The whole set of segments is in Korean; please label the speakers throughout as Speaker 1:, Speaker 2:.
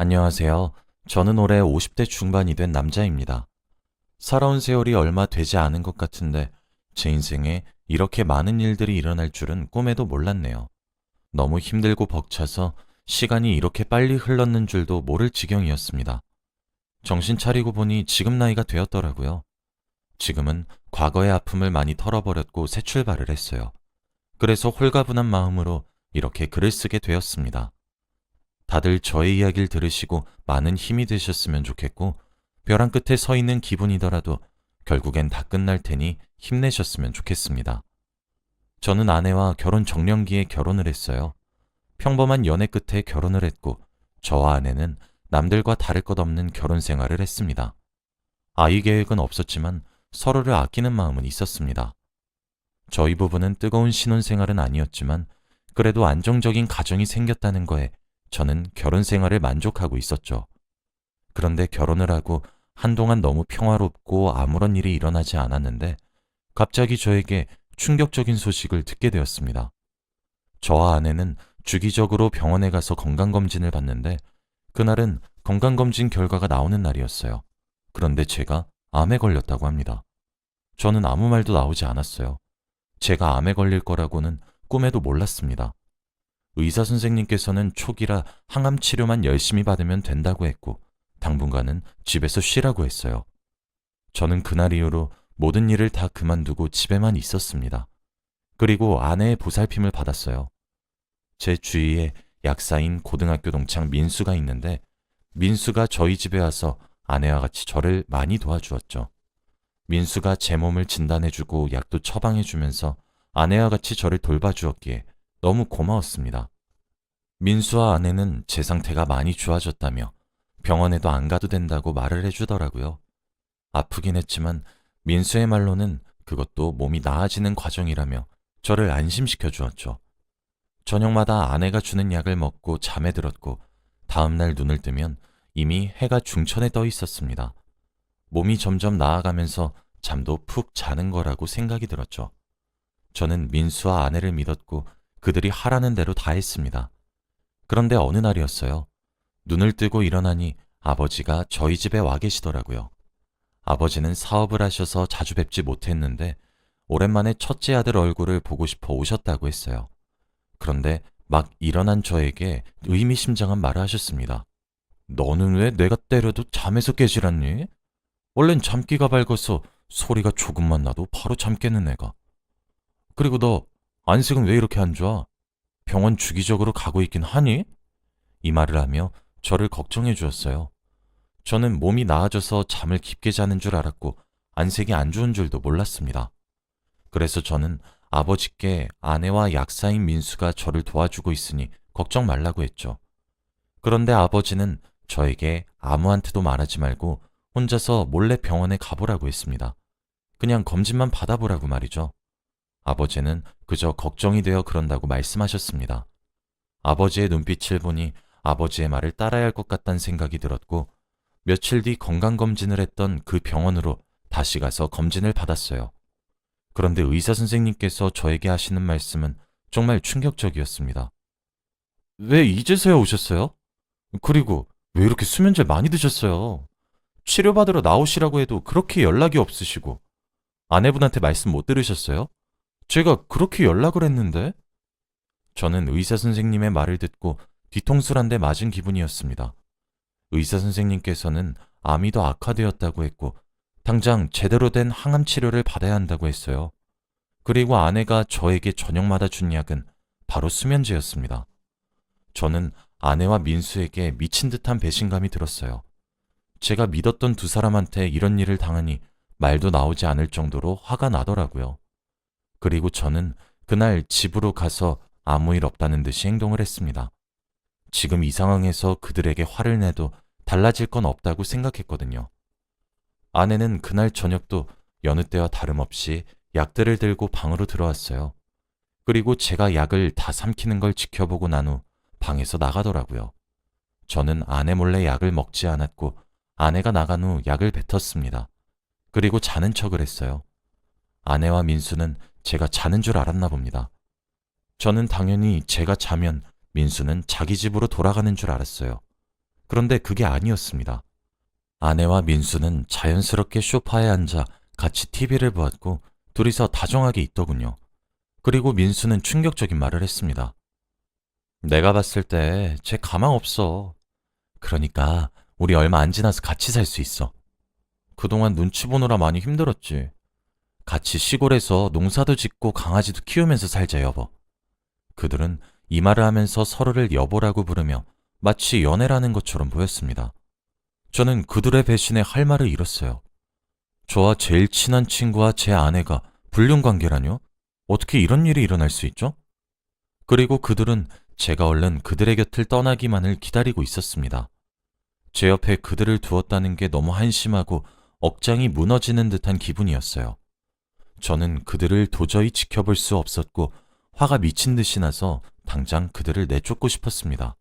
Speaker 1: 안녕하세요. 저는 올해 50대 중반이 된 남자입니다. 살아온 세월이 얼마 되지 않은 것 같은데 제 인생에 이렇게 많은 일들이 일어날 줄은 꿈에도 몰랐네요. 너무 힘들고 벅차서 시간이 이렇게 빨리 흘렀는 줄도 모를 지경이었습니다. 정신 차리고 보니 지금 나이가 되었더라고요. 지금은 과거의 아픔을 많이 털어버렸고 새 출발을 했어요. 그래서 홀가분한 마음으로 이렇게 글을 쓰게 되었습니다. 다들 저의 이야기를 들으시고 많은 힘이 되셨으면 좋겠고, 벼랑 끝에 서 있는 기분이더라도 결국엔 다 끝날 테니 힘내셨으면 좋겠습니다. 저는 아내와 결혼 정년기에 결혼을 했어요. 평범한 연애 끝에 결혼을 했고, 저와 아내는 남들과 다를 것 없는 결혼 생활을 했습니다. 아이 계획은 없었지만 서로를 아끼는 마음은 있었습니다. 저희 부부는 뜨거운 신혼생활은 아니었지만 그래도 안정적인 가정이 생겼다는 거에 저는 결혼 생활에 만족하고 있었죠. 그런데 결혼을 하고 한동안 너무 평화롭고 아무런 일이 일어나지 않았는데 갑자기 저에게 충격적인 소식을 듣게 되었습니다. 저와 아내는 주기적으로 병원에 가서 건강검진을 받는데 그날은 건강검진 결과가 나오는 날이었어요. 그런데 제가 암에 걸렸다고 합니다. 저는 아무 말도 나오지 않았어요. 제가 암에 걸릴 거라고는 꿈에도 몰랐습니다. 의사 선생님께서는 초기라 항암 치료만 열심히 받으면 된다고 했고 당분간은 집에서 쉬라고 했어요. 저는 그날 이후로 모든 일을 다 그만두고 집에만 있었습니다. 그리고 아내의 보살핌을 받았어요. 제 주위에 약사인 고등학교 동창 민수가 있는데 민수가 저희 집에 와서 아내와 같이 저를 많이 도와주었죠. 민수가 제 몸을 진단해주고 약도 처방해주면서 아내와 같이 저를 돌봐주었기에 너무 고마웠습니다. 민수와 아내는 제 상태가 많이 좋아졌다며 병원에도 안 가도 된다고 말을 해주더라고요. 아프긴 했지만 민수의 말로는 그것도 몸이 나아지는 과정이라며 저를 안심시켜 주었죠. 저녁마다 아내가 주는 약을 먹고 잠에 들었고 다음날 눈을 뜨면 이미 해가 중천에 떠 있었습니다. 몸이 점점 나아가면서 잠도 푹 자는 거라고 생각이 들었죠. 저는 민수와 아내를 믿었고 그들이 하라는 대로 다 했습니다. 그런데 어느 날이었어요. 눈을 뜨고 일어나니 아버지가 저희 집에 와 계시더라고요. 아버지는 사업을 하셔서 자주 뵙지 못했는데 오랜만에 첫째 아들 얼굴을 보고 싶어 오셨다고 했어요. 그런데 막 일어난 저에게 의미심장한 말을 하셨습니다. 너는 왜 내가 때려도 잠에서 깨질 않니? 원래는 잠기가 밝아서 소리가 조금만 나도 바로 잠 깨는 애가. 그리고 너 안색은 왜 이렇게 안 좋아? 병원 주기적으로 가고 있긴 하니? 이 말을 하며 저를 걱정해 주었어요. 저는 몸이 나아져서 잠을 깊게 자는 줄 알았고 안색이 안 좋은 줄도 몰랐습니다. 그래서 저는 아버지께 아내와 약사인 민수가 저를 도와주고 있으니 걱정 말라고 했죠. 그런데 아버지는 저에게 아무한테도 말하지 말고 혼자서 몰래 병원에 가보라고 했습니다. 그냥 검진만 받아보라고 말이죠. 아버지는 그저 걱정이 되어 그런다고 말씀하셨습니다. 아버지의 눈빛을 보니 아버지의 말을 따라야 할 것 같다는 생각이 들었고 며칠 뒤 건강검진을 했던 그 병원으로 다시 가서 검진을 받았어요. 그런데 의사 선생님께서 저에게 하시는 말씀은 정말 충격적이었습니다. 왜 이제서야 오셨어요? 그리고 왜 이렇게 수면제 많이 드셨어요? 치료받으러 나오시라고 해도 그렇게 연락이 없으시고 아내분한테 말씀 못 들으셨어요? 제가 그렇게 연락을 했는데? 저는 의사 선생님의 말을 듣고 뒤통수를 한 대 맞은 기분이었습니다. 의사 선생님께서는 암이 더 악화되었다고 했고 당장 제대로 된 항암 치료를 받아야 한다고 했어요. 그리고 아내가 저에게 저녁마다 준 약은 바로 수면제였습니다. 저는 아내와 민수에게 미친 듯한 배신감이 들었어요. 제가 믿었던 두 사람한테 이런 일을 당하니 말도 나오지 않을 정도로 화가 나더라고요. 그리고 저는 그날 집으로 가서 아무 일 없다는 듯이 행동을 했습니다. 지금 이 상황에서 그들에게 화를 내도 달라질 건 없다고 생각했거든요. 아내는 그날 저녁도 여느 때와 다름없이 약들을 들고 방으로 들어왔어요. 그리고 제가 약을 다 삼키는 걸 지켜보고 난 후 방에서 나가더라고요. 저는 아내 몰래 약을 먹지 않았고 아내가 나간 후 약을 뱉었습니다. 그리고 자는 척을 했어요. 아내와 민수는 제가 자는 줄 알았나 봅니다. 저는 당연히 제가 자면 민수는 자기 집으로 돌아가는 줄 알았어요. 그런데 그게 아니었습니다. 아내와 민수는 자연스럽게 소파에 앉아 같이 TV를 보았고 둘이서 다정하게 있더군요. 그리고 민수는 충격적인 말을 했습니다. 내가 봤을 때 쟤 가망 없어. 그러니까 우리 얼마 안 지나서 같이 살 수 있어. 그동안 눈치 보느라 많이 힘들었지. 같이 시골에서 농사도 짓고 강아지도 키우면서 살자, 여보. 그들은 이 말을 하면서 서로를 여보라고 부르며 마치 연애라는 것처럼 보였습니다. 저는 그들의 배신에 할 말을 잃었어요. 저와 제일 친한 친구와 제 아내가 불륜 관계라뇨? 어떻게 이런 일이 일어날 수 있죠? 그리고 그들은 제가 얼른 그들의 곁을 떠나기만을 기다리고 있었습니다. 제 옆에 그들을 두었다는 게 너무 한심하고 억장이 무너지는 듯한 기분이었어요. 저는 그들을 도저히 지켜볼 수 없었고 화가 미친 듯이 나서 당장 그들을 내쫓고 싶었습니다.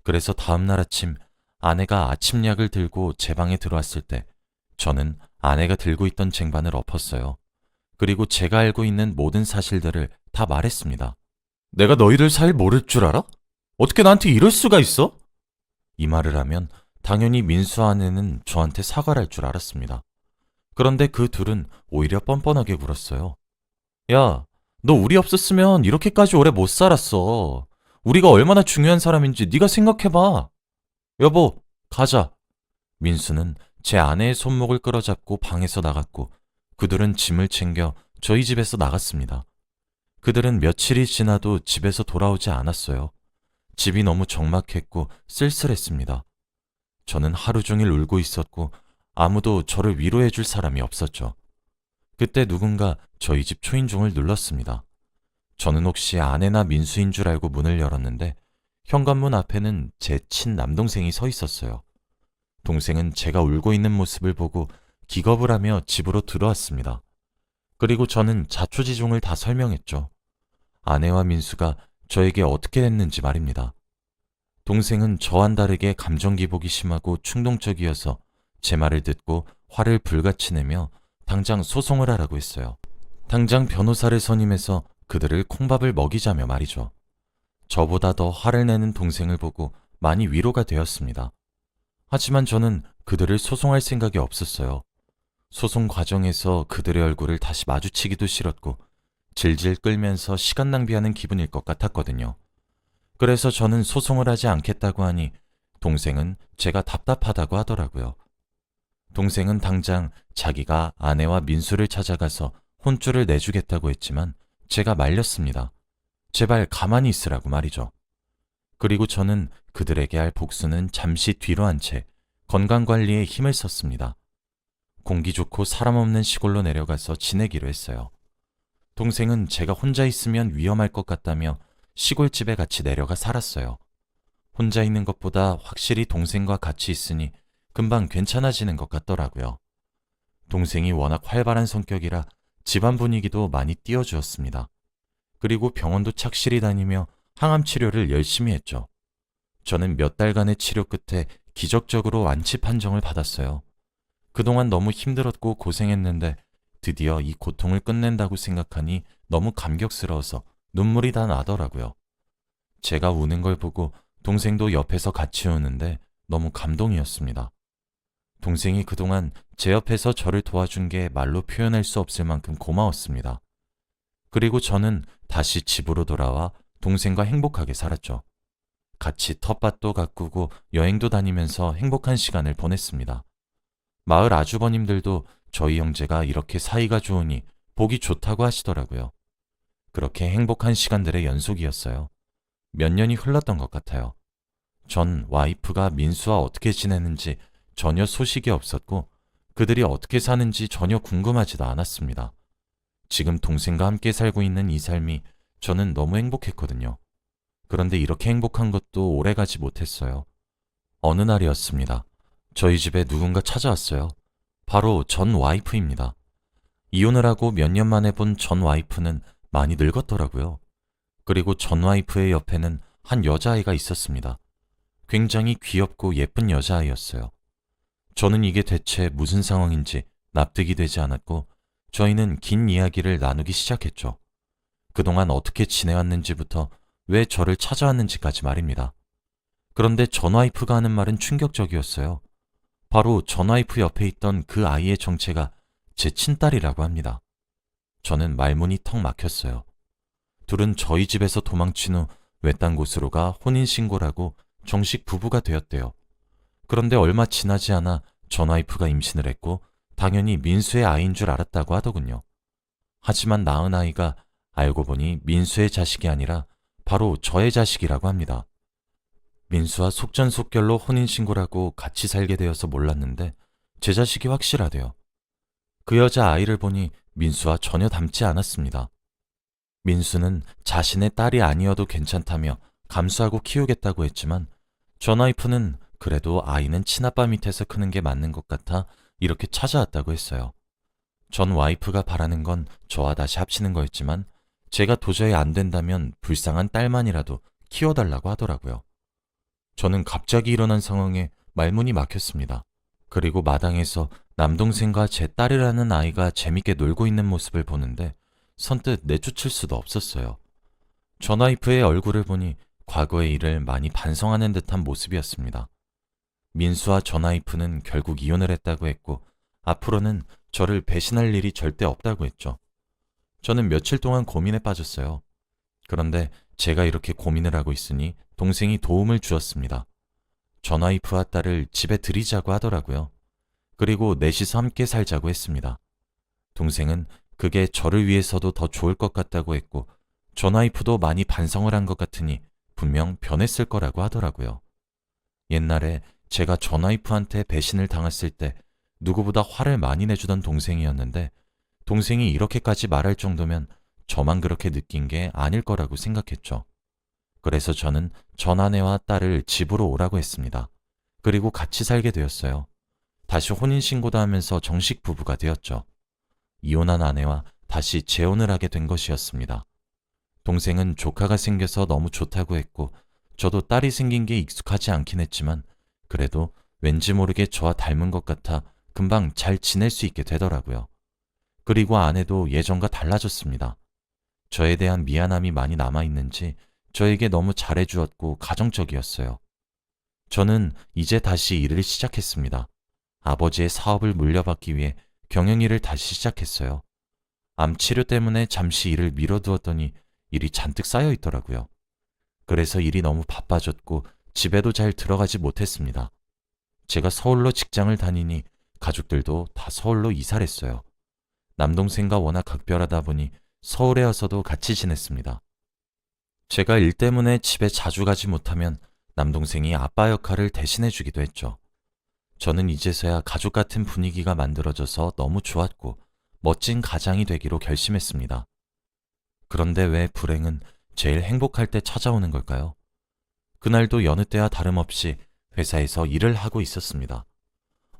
Speaker 1: 그래서 다음날 아침 아내가 아침약을 들고 제 방에 들어왔을 때 저는 아내가 들고 있던 쟁반을 엎었어요. 그리고 제가 알고 있는 모든 사실들을 다 말했습니다. 내가 너희들 사이 모를 줄 알아? 어떻게 나한테 이럴 수가 있어? 이 말을 하면 당연히 민수 아내는 저한테 사과를 할 줄 알았습니다. 그런데 그 둘은 오히려 뻔뻔하게 굴었어요. 야, 너 우리 없었으면 이렇게까지 오래 못 살았어. 우리가 얼마나 중요한 사람인지 네가 생각해봐. 여보, 가자. 민수는 제 아내의 손목을 끌어잡고 방에서 나갔고 그들은 짐을 챙겨 저희 집에서 나갔습니다. 그들은 며칠이 지나도 집에서 돌아오지 않았어요. 집이 너무 적막했고 쓸쓸했습니다. 저는 하루 종일 울고 있었고 아무도 저를 위로해 줄 사람이 없었죠. 그때 누군가 저희 집 초인종을 눌렀습니다. 저는 혹시 아내나 민수인 줄 알고 문을 열었는데 현관문 앞에는 제 친남동생이 서 있었어요. 동생은 제가 울고 있는 모습을 보고 기겁을 하며 집으로 들어왔습니다. 그리고 저는 자초지종을 다 설명했죠. 아내와 민수가 저에게 어떻게 됐는지 말입니다. 동생은 저와는 다르게 감정 기복이 심하고 충동적이어서 제 말을 듣고 화를 불같이 내며 당장 소송을 하라고 했어요. 당장 변호사를 선임해서 그들을 콩밥을 먹이자며 말이죠. 저보다 더 화를 내는 동생을 보고 많이 위로가 되었습니다. 하지만 저는 그들을 소송할 생각이 없었어요. 소송 과정에서 그들의 얼굴을 다시 마주치기도 싫었고 질질 끌면서 시간 낭비하는 기분일 것 같았거든요. 그래서 저는 소송을 하지 않겠다고 하니 동생은 제가 답답하다고 하더라고요. 동생은 당장 자기가 아내와 민수를 찾아가서 혼쭐을 내주겠다고 했지만 제가 말렸습니다. 제발 가만히 있으라고 말이죠. 그리고 저는 그들에게 할 복수는 잠시 뒤로 한 채 건강관리에 힘을 썼습니다. 공기 좋고 사람 없는 시골로 내려가서 지내기로 했어요. 동생은 제가 혼자 있으면 위험할 것 같다며 시골집에 같이 내려가 살았어요. 혼자 있는 것보다 확실히 동생과 같이 있으니 금방 괜찮아지는 것 같더라고요. 동생이 워낙 활발한 성격이라 집안 분위기도 많이 띄워주었습니다. 그리고 병원도 착실히 다니며 항암 치료를 열심히 했죠. 저는 몇 달간의 치료 끝에 기적적으로 완치 판정을 받았어요. 그동안 너무 힘들었고 고생했는데 드디어 이 고통을 끝낸다고 생각하니 너무 감격스러워서 눈물이 다 나더라고요. 제가 우는 걸 보고 동생도 옆에서 같이 우는데 너무 감동이었습니다. 동생이 그동안 제 옆에서 저를 도와준 게 말로 표현할 수 없을 만큼 고마웠습니다. 그리고 저는 다시 집으로 돌아와 동생과 행복하게 살았죠. 같이 텃밭도 가꾸고 여행도 다니면서 행복한 시간을 보냈습니다. 마을 아주버님들도 저희 형제가 이렇게 사이가 좋으니 보기 좋다고 하시더라고요. 그렇게 행복한 시간들의 연속이었어요. 몇 년이 흘렀던 것 같아요. 전 와이프가 민수와 어떻게 지내는지 전혀 소식이 없었고 그들이 어떻게 사는지 전혀 궁금하지도 않았습니다. 지금 동생과 함께 살고 있는 이 삶이 저는 너무 행복했거든요. 그런데 이렇게 행복한 것도 오래가지 못했어요. 어느 날이었습니다. 저희 집에 누군가 찾아왔어요. 바로 전 와이프입니다. 이혼을 하고 몇 년 만에 본 전 와이프는 많이 늙었더라고요. 그리고 전 와이프의 옆에는 한 여자아이가 있었습니다. 굉장히 귀엽고 예쁜 여자아이였어요. 저는 이게 대체 무슨 상황인지 납득이 되지 않았고 저희는 긴 이야기를 나누기 시작했죠. 그동안 어떻게 지내왔는지부터 왜 저를 찾아왔는지까지 말입니다. 그런데 전 와이프가 하는 말은 충격적이었어요. 바로 전 와이프 옆에 있던 그 아이의 정체가 제 친딸이라고 합니다. 저는 말문이 턱 막혔어요. 둘은 저희 집에서 도망친 후 외딴 곳으로 가 혼인신고라고 정식 부부가 되었대요. 그런데 얼마 지나지 않아 전 와이프가 임신을 했고 당연히 민수의 아이인 줄 알았다고 하더군요. 하지만 낳은 아이가 알고 보니 민수의 자식이 아니라 바로 저의 자식이라고 합니다. 민수와 속전속결로 혼인신고라고 같이 살게 되어서 몰랐는데 제 자식이 확실하대요. 그 여자 아이를 보니 민수와 전혀 닮지 않았습니다. 민수는 자신의 딸이 아니어도 괜찮다며 감수하고 키우겠다고 했지만 전 와이프는 그래도 아이는 친아빠 밑에서 크는 게 맞는 것 같아 이렇게 찾아왔다고 했어요. 전 와이프가 바라는 건 저와 다시 합치는 거였지만 제가 도저히 안 된다면 불쌍한 딸만이라도 키워달라고 하더라고요. 저는 갑자기 일어난 상황에 말문이 막혔습니다. 그리고 마당에서 남동생과 제 딸이라는 아이가 재밌게 놀고 있는 모습을 보는데 선뜻 내쫓을 수도 없었어요. 전 와이프의 얼굴을 보니 과거의 일을 많이 반성하는 듯한 모습이었습니다. 민수와 전 와이프는 결국 이혼을 했다고 했고 앞으로는 저를 배신할 일이 절대 없다고 했죠. 저는 며칠 동안 고민에 빠졌어요. 그런데 제가 이렇게 고민을 하고 있으니 동생이 도움을 주었습니다. 전 와이프와 딸을 집에 들이자고 하더라고요. 그리고 넷이서 함께 살자고 했습니다. 동생은 그게 저를 위해서도 더 좋을 것 같다고 했고 전 와이프도 많이 반성을 한 것 같으니 분명 변했을 거라고 하더라고요. 옛날에 제가 전 와이프한테 배신을 당했을 때 누구보다 화를 많이 내주던 동생이었는데 동생이 이렇게까지 말할 정도면 저만 그렇게 느낀 게 아닐 거라고 생각했죠. 그래서 저는 전 아내와 딸을 집으로 오라고 했습니다. 그리고 같이 살게 되었어요. 다시 혼인신고도 하면서 정식 부부가 되었죠. 이혼한 아내와 다시 재혼을 하게 된 것이었습니다. 동생은 조카가 생겨서 너무 좋다고 했고 저도 딸이 생긴 게 익숙하지 않긴 했지만 그래도 왠지 모르게 저와 닮은 것 같아 금방 잘 지낼 수 있게 되더라고요. 그리고 아내도 예전과 달라졌습니다. 저에 대한 미안함이 많이 남아있는지 저에게 너무 잘해주었고 가정적이었어요. 저는 이제 다시 일을 시작했습니다. 아버지의 사업을 물려받기 위해 경영일을 다시 시작했어요. 암 치료 때문에 잠시 일을 미뤄두었더니 일이 잔뜩 쌓여 있더라고요. 그래서 일이 너무 바빠졌고 집에도 잘 들어가지 못했습니다. 제가 서울로 직장을 다니니 가족들도 다 서울로 이사를 했어요. 남동생과 워낙 각별하다 보니 서울에 와서도 같이 지냈습니다. 제가 일 때문에 집에 자주 가지 못하면 남동생이 아빠 역할을 대신해 주기도 했죠. 저는 이제서야 가족 같은 분위기가 만들어져서 너무 좋았고 멋진 가장이 되기로 결심했습니다. 그런데 왜 불행은 제일 행복할 때 찾아오는 걸까요? 그날도 여느 때와 다름없이 회사에서 일을 하고 있었습니다.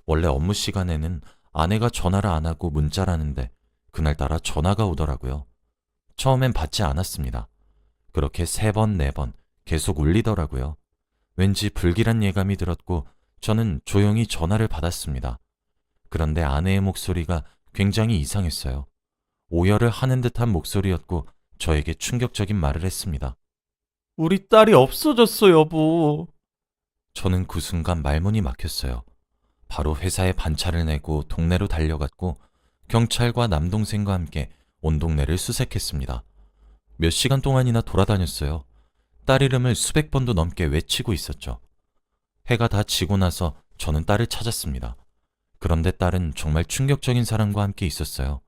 Speaker 1: 원래 업무 시간에는 아내가 전화를 안 하고 문자를 하는데 그날따라 전화가 오더라고요. 처음엔 받지 않았습니다. 그렇게 3번, 4번 계속 울리더라고요. 왠지 불길한 예감이 들었고 저는 조용히 전화를 받았습니다. 그런데 아내의 목소리가 굉장히 이상했어요. 오열을 하는 듯한 목소리였고 저에게 충격적인 말을 했습니다.
Speaker 2: 우리 딸이 없어졌어, 여보.
Speaker 1: 저는 그 순간 말문이 막혔어요. 바로 회사에 반차를 내고 동네로 달려갔고 경찰과 남동생과 함께 온 동네를 수색했습니다. 몇 시간 동안이나 돌아다녔어요. 딸 이름을 수백 번도 넘게 외치고 있었죠. 해가 다 지고 나서 저는 딸을 찾았습니다. 그런데 딸은 정말 충격적인 사람과 함께 있었어요.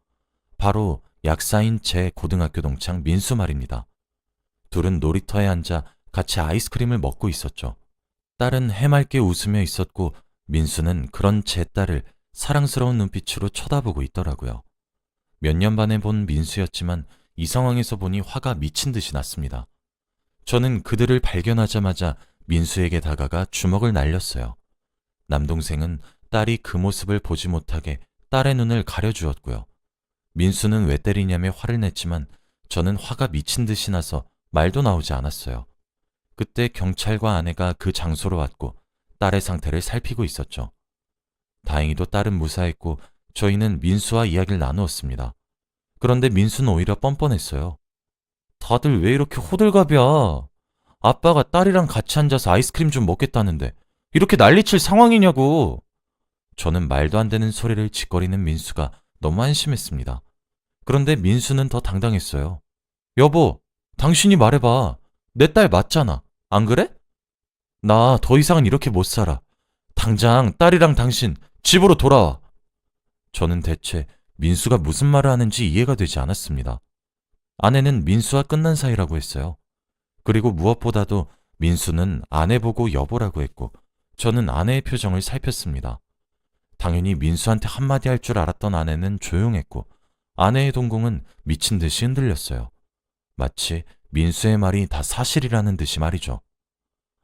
Speaker 1: 바로 약사인 제 고등학교 동창 민수 말입니다. 둘은 놀이터에 앉아 같이 아이스크림을 먹고 있었죠. 딸은 해맑게 웃으며 있었고 민수는 그런 제 딸을 사랑스러운 눈빛으로 쳐다보고 있더라고요. 몇 년 만에 본 민수였지만 이 상황에서 보니 화가 미친 듯이 났습니다. 저는 그들을 발견하자마자 민수에게 다가가 주먹을 날렸어요. 남동생은 딸이 그 모습을 보지 못하게 딸의 눈을 가려주었고요. 민수는 왜 때리냐며 화를 냈지만 저는 화가 미친 듯이 나서 말도 나오지 않았어요. 그때 경찰과 아내가 그 장소로 왔고 딸의 상태를 살피고 있었죠. 다행히도 딸은 무사했고 저희는 민수와 이야기를 나누었습니다. 그런데 민수는 오히려 뻔뻔했어요. 다들 왜 이렇게 호들갑이야? 아빠가 딸이랑 같이 앉아서 아이스크림 좀 먹겠다는데 이렇게 난리칠 상황이냐고. 저는 말도 안 되는 소리를 짓거리는 민수가 너무 안심했습니다. 그런데 민수는 더 당당했어요. 여보, 당신이 말해봐. 내 딸 맞잖아. 안 그래? 나 더 이상은 이렇게 못 살아. 당장 딸이랑 당신 집으로 돌아와. 저는 대체 민수가 무슨 말을 하는지 이해가 되지 않았습니다. 아내는 민수와 끝난 사이라고 했어요. 그리고 무엇보다도 민수는 아내 보고 여보라고 했고 저는 아내의 표정을 살폈습니다. 당연히 민수한테 한마디 할 줄 알았던 아내는 조용했고 아내의 동공은 미친 듯이 흔들렸어요. 마치 민수의 말이 다 사실이라는 듯이 말이죠.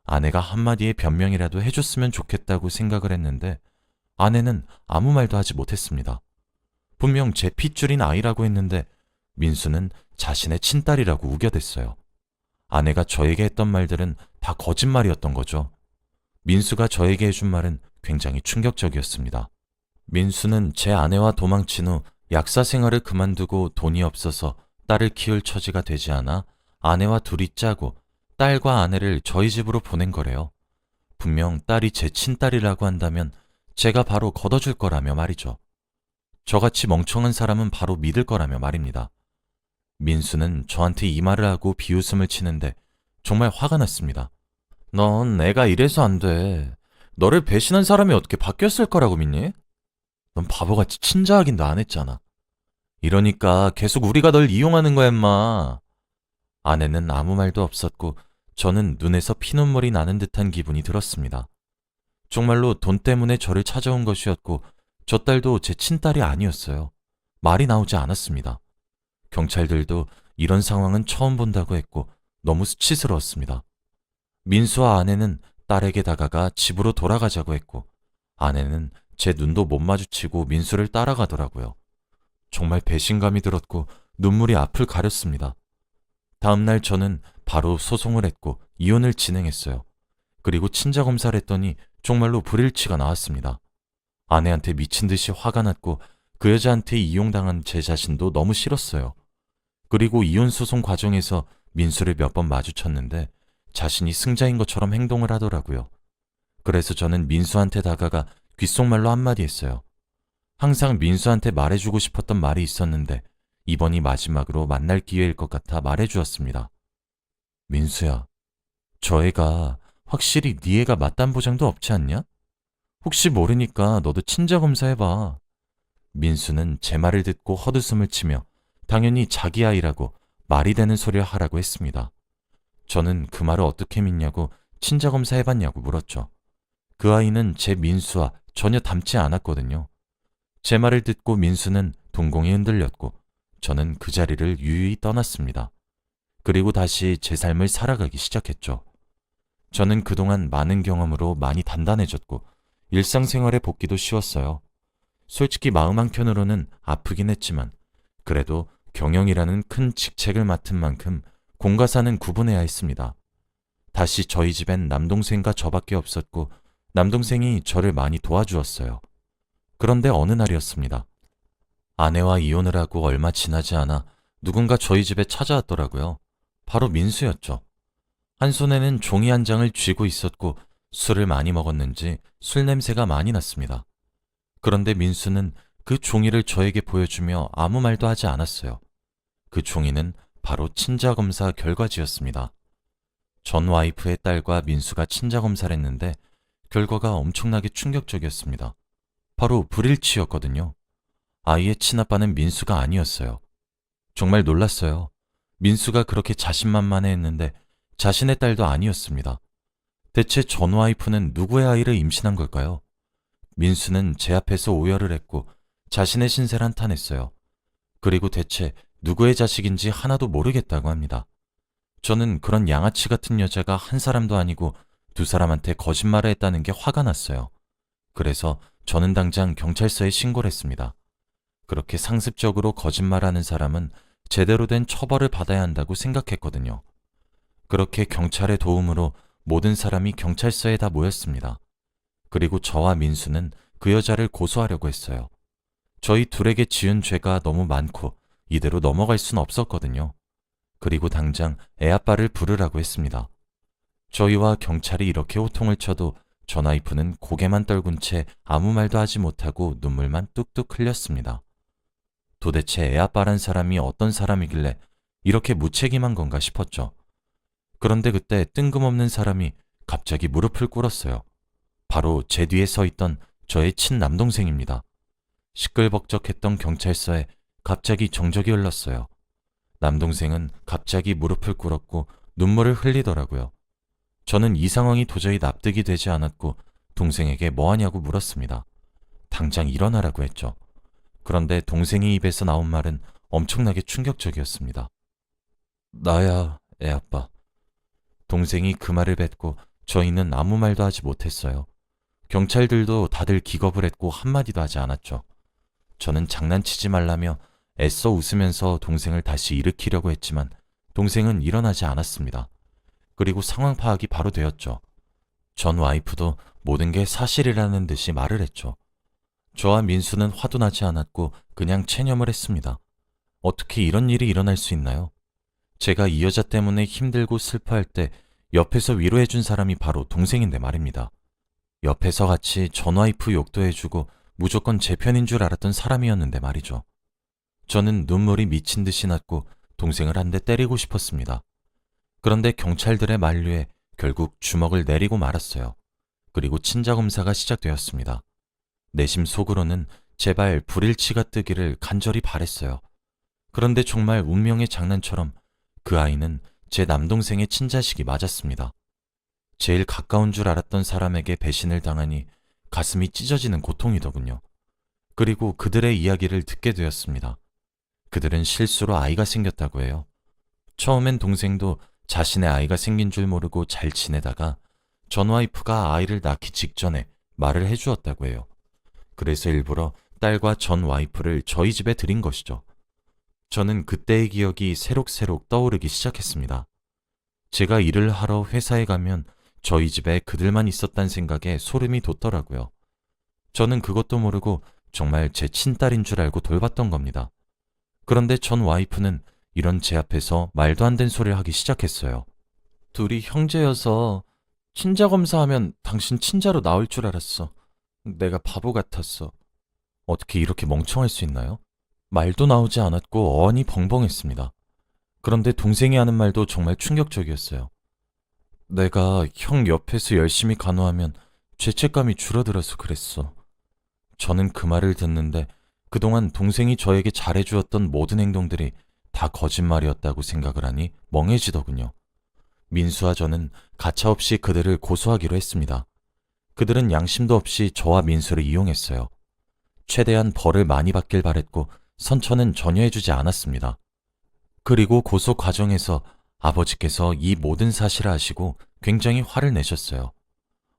Speaker 1: 아내가 한마디의 변명이라도 해줬으면 좋겠다고 생각을 했는데 아내는 아무 말도 하지 못했습니다. 분명 제 핏줄인 아이라고 했는데 민수는 자신의 친딸이라고 우겨댔어요. 아내가 저에게 했던 말들은 다 거짓말이었던 거죠. 민수가 저에게 해준 말은 굉장히 충격적이었습니다. 민수는 제 아내와 도망친 후 약사 생활을 그만두고 돈이 없어서 딸을 키울 처지가 되지 않아 아내와 둘이 짜고 딸과 아내를 저희 집으로 보낸 거래요. 분명 딸이 제 친딸이라고 한다면 제가 바로 걷어줄 거라며 말이죠. 저같이 멍청한 사람은 바로 믿을 거라며 말입니다. 민수는 저한테 이 말을 하고 비웃음을 치는데 정말 화가 났습니다. 넌 애가 이래서 안 돼. 너를 배신한 사람이 어떻게 바뀌었을 거라고 믿니? 넌 바보같이 친자 확인도 안 했잖아. 이러니까 계속 우리가 널 이용하는 거야, 임마. 아내는 아무 말도 없었고 저는 눈에서 피눈물이 나는 듯한 기분이 들었습니다. 정말로 돈 때문에 저를 찾아온 것이었고 저 딸도 제 친딸이 아니었어요. 말이 나오지 않았습니다. 경찰들도 이런 상황은 처음 본다고 했고 너무 수치스러웠습니다. 민수와 아내는 딸에게 다가가 집으로 돌아가자고 했고 아내는 제 눈도 못 마주치고 민수를 따라가더라고요. 정말 배신감이 들었고 눈물이 앞을 가렸습니다. 다음날 저는 바로 소송을 했고 이혼을 진행했어요. 그리고 친자검사를 했더니 정말로 불일치가 나왔습니다. 아내한테 미친 듯이 화가 났고 그 여자한테 이용당한 제 자신도 너무 싫었어요. 그리고 이혼 소송 과정에서 민수를 몇 번 마주쳤는데 자신이 승자인 것처럼 행동을 하더라고요. 그래서 저는 민수한테 다가가 귓속말로 한마디 했어요. 항상 민수한테 말해주고 싶었던 말이 있었는데 이번이 마지막으로 만날 기회일 것 같아 말해주었습니다. 민수야, 저 애가 확실히 네 애가 맞단 보장도 없지 않냐? 혹시 모르니까 너도 친자검사 해봐. 민수는 제 말을 듣고 헛웃음을 치며 당연히 자기 아이라고 말이 되는 소리를 하라고 했습니다. 저는 그 말을 어떻게 믿냐고 친자검사 해봤냐고 물었죠. 그 아이는 제 민수와 전혀 닮지 않았거든요. 제 말을 듣고 민수는 동공이 흔들렸고 저는 그 자리를 유유히 떠났습니다. 그리고 다시 제 삶을 살아가기 시작했죠. 저는 그동안 많은 경험으로 많이 단단해졌고 일상생활에 복귀도 쉬웠어요. 솔직히 마음 한켠으로는 아프긴 했지만 그래도 경영이라는 큰 직책을 맡은 만큼 공과 사는 구분해야 했습니다. 다시 저희 집엔 남동생과 저밖에 없었고 남동생이 저를 많이 도와주었어요. 그런데 어느 날이었습니다. 아내와 이혼을 하고 얼마 지나지 않아 누군가 저희 집에 찾아왔더라고요. 바로 민수였죠. 한 손에는 종이 한 장을 쥐고 있었고 술을 많이 먹었는지 술 냄새가 많이 났습니다. 그런데 민수는 그 종이를 저에게 보여주며 아무 말도 하지 않았어요. 그 종이는 바로 친자검사 결과지였습니다. 전 와이프의 딸과 민수가 친자검사를 했는데 결과가 엄청나게 충격적이었습니다. 바로 불일치였거든요. 아이의 친아빠는 민수가 아니었어요. 정말 놀랐어요. 민수가 그렇게 자신만만해 했는데 자신의 딸도 아니었습니다. 대체 전 와이프는 누구의 아이를 임신한 걸까요? 민수는 제 앞에서 오열을 했고 자신의 신세를 한탄했어요. 그리고 대체 누구의 자식인지 하나도 모르겠다고 합니다. 저는 그런 양아치 같은 여자가 한 사람도 아니고 두 사람한테 거짓말을 했다는 게 화가 났어요. 그래서 저는 당장 경찰서에 신고를 했습니다. 그렇게 상습적으로 거짓말하는 사람은 제대로 된 처벌을 받아야 한다고 생각했거든요. 그렇게 경찰의 도움으로 모든 사람이 경찰서에 다 모였습니다. 그리고 저와 민수는 그 여자를 고소하려고 했어요. 저희 둘에게 지은 죄가 너무 많고 이대로 넘어갈 순 없었거든요. 그리고 당장 애아빠를 부르라고 했습니다. 저희와 경찰이 이렇게 호통을 쳐도 전 와이프는 고개만 떨군 채 아무 말도 하지 못하고 눈물만 뚝뚝 흘렸습니다. 도대체 애아빠란 사람이 어떤 사람이길래 이렇게 무책임한 건가 싶었죠. 그런데 그때 뜬금없는 사람이 갑자기 무릎을 꿇었어요. 바로 제 뒤에 서 있던 저의 친남동생입니다. 시끌벅적했던 경찰서에 갑자기 정적이 흘렀어요. 남동생은 갑자기 무릎을 꿇었고 눈물을 흘리더라고요. 저는 이 상황이 도저히 납득이 되지 않았고 동생에게 뭐 하냐고 물었습니다. 당장 일어나라고 했죠. 그런데 동생이 입에서 나온 말은 엄청나게 충격적이었습니다. 나야, 애아빠. 동생이 그 말을 뱉고 저희는 아무 말도 하지 못했어요. 경찰들도 다들 기겁을 했고 한마디도 하지 않았죠. 저는 장난치지 말라며 애써 웃으면서 동생을 다시 일으키려고 했지만 동생은 일어나지 않았습니다. 그리고 상황 파악이 바로 되었죠. 전 와이프도 모든 게 사실이라는 듯이 말을 했죠. 저와 민수는 화도 나지 않았고 그냥 체념을 했습니다. 어떻게 이런 일이 일어날 수 있나요? 제가 이 여자 때문에 힘들고 슬퍼할 때 옆에서 위로해준 사람이 바로 동생인데 말입니다. 옆에서 같이 전 와이프 욕도 해주고 무조건 제 편인 줄 알았던 사람이었는데 말이죠. 저는 눈물이 미친 듯이 났고 동생을 한 대 때리고 싶었습니다. 그런데 경찰들의 만류에 결국 주먹을 내리고 말았어요. 그리고 친자검사가 시작되었습니다. 내심 속으로는 제발 불일치가 뜨기를 간절히 바랬어요. 그런데 정말 운명의 장난처럼 그 아이는 제 남동생의 친자식이 맞았습니다. 제일 가까운 줄 알았던 사람에게 배신을 당하니 가슴이 찢어지는 고통이더군요. 그리고 그들의 이야기를 듣게 되었습니다. 그들은 실수로 아이가 생겼다고 해요. 처음엔 동생도 자신의 아이가 생긴 줄 모르고 잘 지내다가 전 와이프가 아이를 낳기 직전에 말을 해주었다고 해요. 그래서 일부러 딸과 전 와이프를 저희 집에 들인 것이죠. 저는 그때의 기억이 새록새록 떠오르기 시작했습니다. 제가 일을 하러 회사에 가면 저희 집에 그들만 있었단 생각에 소름이 돋더라고요. 저는 그것도 모르고 정말 제 친딸인 줄 알고 돌봤던 겁니다. 그런데 전 와이프는 이런 제 앞에서 말도 안 되는 소리를 하기 시작했어요. 둘이 형제여서 친자 검사하면 당신 친자로 나올 줄 알았어. 내가 바보 같았어. 어떻게 이렇게 멍청할 수 있나요? 말도 나오지 않았고 어안이 벙벙했습니다. 그런데 동생이 하는 말도 정말 충격적이었어요. 내가 형 옆에서 열심히 간호하면 죄책감이 줄어들어서 그랬어. 저는 그 말을 듣는데 그동안 동생이 저에게 잘해주었던 모든 행동들이 다 거짓말이었다고 생각을 하니 멍해지더군요. 민수와 저는 가차없이 그들을 고소하기로 했습니다. 그들은 양심도 없이 저와 민수를 이용했어요. 최대한 벌을 많이 받길 바랬고 선처는 전혀 해주지 않았습니다. 그리고 고소 과정에서 아버지께서 이 모든 사실을 아시고 굉장히 화를 내셨어요.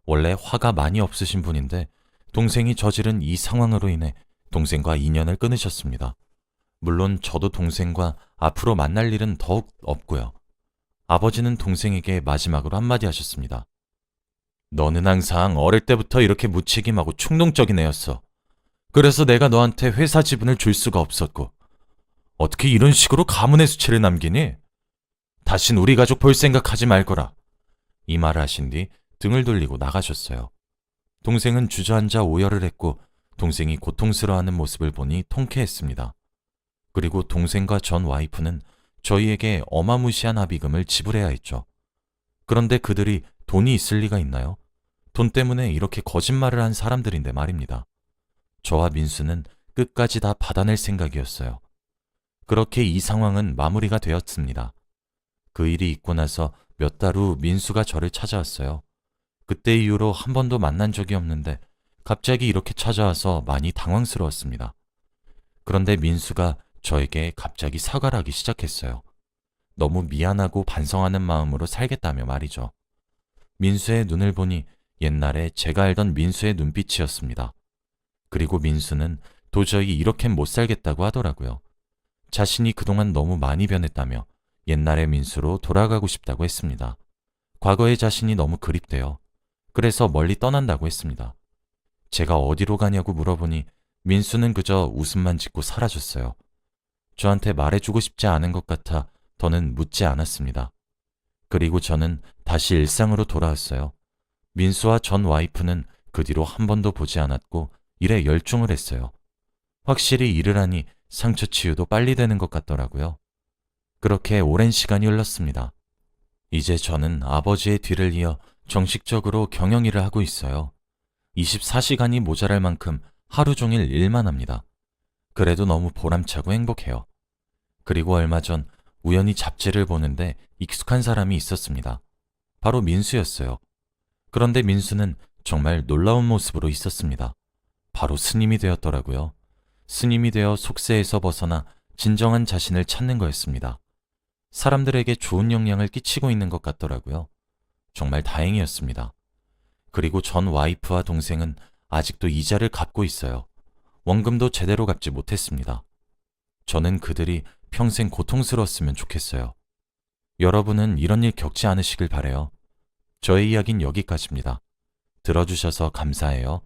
Speaker 1: 원래 화가 많이 없으신 분인데 동생이 저지른 이 상황으로 인해 동생과 인연을 끊으셨습니다. 물론 저도 동생과 앞으로 만날 일은 더욱 없고요. 아버지는 동생에게 마지막으로 한마디 하셨습니다. 너는 항상 어릴 때부터 이렇게 무책임하고 충동적인 애였어. 그래서 내가 너한테 회사 지분을 줄 수가 없었고 어떻게 이런 식으로 가문의 수치를 남기니? 다신 우리 가족 볼 생각하지 말거라. 이 말을 하신 뒤 등을 돌리고 나가셨어요. 동생은 주저앉아 오열을 했고 동생이 고통스러워하는 모습을 보니 통쾌했습니다. 그리고 동생과 전 와이프는 저희에게 어마무시한 합의금을 지불해야 했죠. 그런데 그들이 돈이 있을 리가 있나요? 돈 때문에 이렇게 거짓말을 한 사람들인데 말입니다. 저와 민수는 끝까지 다 받아낼 생각이었어요. 그렇게 이 상황은 마무리가 되었습니다. 그 일이 있고 나서 몇 달 후 민수가 저를 찾아왔어요. 그때 이후로 한 번도 만난 적이 없는데 갑자기 이렇게 찾아와서 많이 당황스러웠습니다. 그런데 민수가 저에게 갑자기 사과를 하기 시작했어요. 너무 미안하고 반성하는 마음으로 살겠다며 말이죠. 민수의 눈을 보니 옛날에 제가 알던 민수의 눈빛이었습니다. 그리고 민수는 도저히 이렇게는 못 살겠다고 하더라고요. 자신이 그동안 너무 많이 변했다며 옛날의 민수로 돌아가고 싶다고 했습니다. 과거의 자신이 너무 그립대요. 그래서 멀리 떠난다고 했습니다. 제가 어디로 가냐고 물어보니 민수는 그저 웃음만 짓고 사라졌어요. 저한테 말해주고 싶지 않은 것 같아 더는 묻지 않았습니다. 그리고 저는 다시 일상으로 돌아왔어요. 민수와 전 와이프는 그 뒤로 한 번도 보지 않았고 일에 열중을 했어요. 확실히 일을 하니 상처 치유도 빨리 되는 것 같더라고요. 그렇게 오랜 시간이 흘렀습니다. 이제 저는 아버지의 뒤를 이어 정식적으로 경영 일을 하고 있어요. 24시간이 모자랄 만큼 하루 종일 일만 합니다. 그래도 너무 보람차고 행복해요. 그리고 얼마 전 우연히 잡지를 보는데 익숙한 사람이 있었습니다. 바로 민수였어요. 그런데 민수는 정말 놀라운 모습으로 있었습니다. 바로 스님이 되었더라고요. 스님이 되어 속세에서 벗어나 진정한 자신을 찾는 거였습니다. 사람들에게 좋은 영향을 끼치고 있는 것 같더라고요. 정말 다행이었습니다. 그리고 전 와이프와 동생은 아직도 이자를 갚고 있어요. 원금도 제대로 갚지 못했습니다. 저는 그들이 평생 고통스러웠으면 좋겠어요. 여러분은 이런 일 겪지 않으시길 바래요. 저의 이야기는 여기까지입니다. 들어주셔서 감사해요.